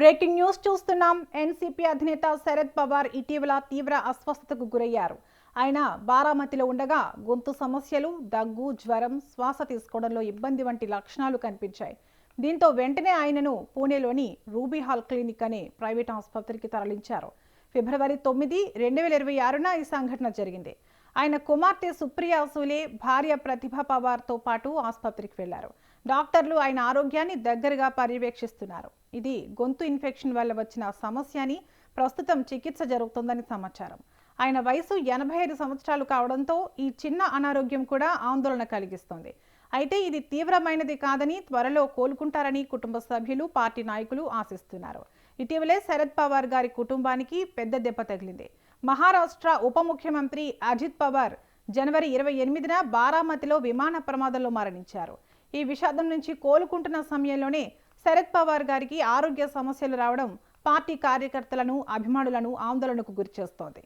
Breaking news చూస్తున్నాం. NCP అధినేత శరద్ పవార్ ఇటీవల తీవ్ర అస్వస్థతకు గురయ్యారు. ఆయన బారామతిలో ఉండగా గొంతు సమస్యలు, దగ్గు, జ్వరం, శ్వాస తీసుకోవడంలో ఇబ్బంది వంటి లక్షణాలు కనిపించాయి. దీంతో వెంటనే ఆయనను పూణేలోని రూబీ హాల్ క్లినిక్ అనే ప్రైవేట్ ఆసుపత్రికి తరలించారు. ఫిబ్రవరి 9, 2026న ఈ సంఘటన జరిగింది. ఆయన కుమార్తె సుప్రియా సూలే, భార్య ప్రతిభా పవార్తో పాటు ఆసుపత్రికి వెళ్లారు. డాక్టర్లు ఆయన ఆరోగ్యాన్ని దగ్గరగా పర్యవేక్షిస్తున్నారు. ఇది గొంతు ఇన్ఫెక్షన్ వల్ల వచ్చిన సమస్య అని, ప్రస్తుతం చికిత్స జరుగుతుందని సమాచారం. ఆయన వయసు 85 సంవత్సరాలు కావడంతో ఈ చిన్న అనారోగ్యం కూడా ఆందోళన కలిగిస్తోంది. అయితే ఇది తీవ్రమైనది కాదని, త్వరలో కోలుకుంటారని కుటుంబ సభ్యులు, పార్టీ నాయకులు ఆశిస్తున్నారు. ఇటీవలే శరద్ పవార్ గారి కుటుంబానికి పెద్ద దెబ్బ తగిలింది. మహారాష్ట్ర ఉప ముఖ్యమంత్రి అజిత్ పవార్ జనవరి 28న బారామతిలో విమాన ప్రమాదంలో మరణించారు. ఈ విషాదం నుంచి కోలుకుంటున్న సమయంలోనే శరద్ పవార్ గారికి ఆరోగ్య సమస్యలు రావడం పార్టీ కార్యకర్తలను, అభిమానులను ఆందోళనకు గురిచేస్తోంది.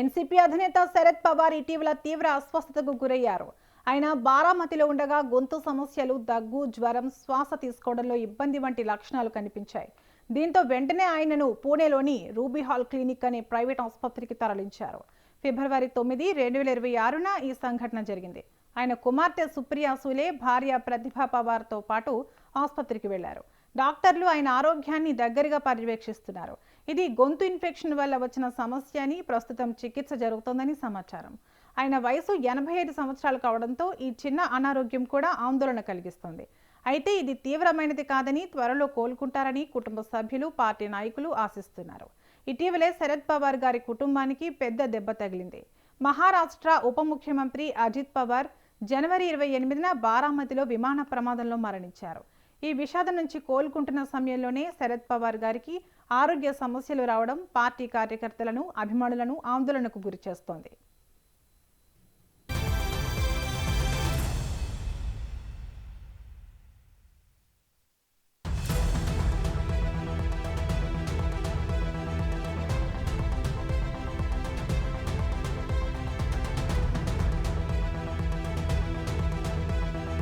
ఎన్సీపీ అధినేత శరద్ పవార్ ఇటీవల తీవ్ర అస్వస్థతకు గురయ్యారు. ఆయన బారామతిలో ఉండగా గొంతు సమస్యలు, దగ్గు, జ్వరం, శ్వాస తీసుకోవడంలో ఇబ్బంది వంటి లక్షణాలు కనిపించాయి. దీంతో వెంటనే ఆయనను పూణేలోని రూబీ హాల్ క్లినిక్ అనే ప్రైవేట్ ఆసుపత్రికి తరలించారు. ఫిబ్రవరి 9, 2026న ఈ సంఘటన జరిగింది. ఆయన కుమార్తె సుప్రియా సూలే, భార్య ప్రతిభా పవార్తో పాటు ఆసుపత్రికి వెళ్లారు. డాక్టర్లు ఆయన ఆరోగ్యాన్ని దగ్గరగా పర్యవేక్షిస్తున్నారు. ఇది గొంతు ఇన్ఫెక్షన్ వల్ల వచ్చిన సమస్య అని, ప్రస్తుతం చికిత్స జరుగుతోందని సమాచారం. ఆయన వయసు 85 సంవత్సరాలు కావడంతో ఈ చిన్న అనారోగ్యం కూడా ఆందోళన కలిగిస్తోంది. అయితే ఇది తీవ్రమైనది కాదని, త్వరలో కోలుకుంటారని కుటుంబ సభ్యులు, పార్టీ నాయకులు ఆశిస్తున్నారు. ఇటీవలే శరద్ పవార్ గారి కుటుంబానికి పెద్ద దెబ్బ తగిలింది. మహారాష్ట్ర ఉప ముఖ్యమంత్రి అజిత్ పవార్ జనవరి 28న బారామతిలో విమాన ప్రమాదంలో మరణించారు. ఈ విషాదం నుంచి కోలుకుంటున్న సమయంలోనే శరద్ పవార్ గారికి ఆరోగ్య సమస్యలు రావడం పార్టీ కార్యకర్తలను, అభిమానులను ఆందోళనకు గురిచేస్తోంది.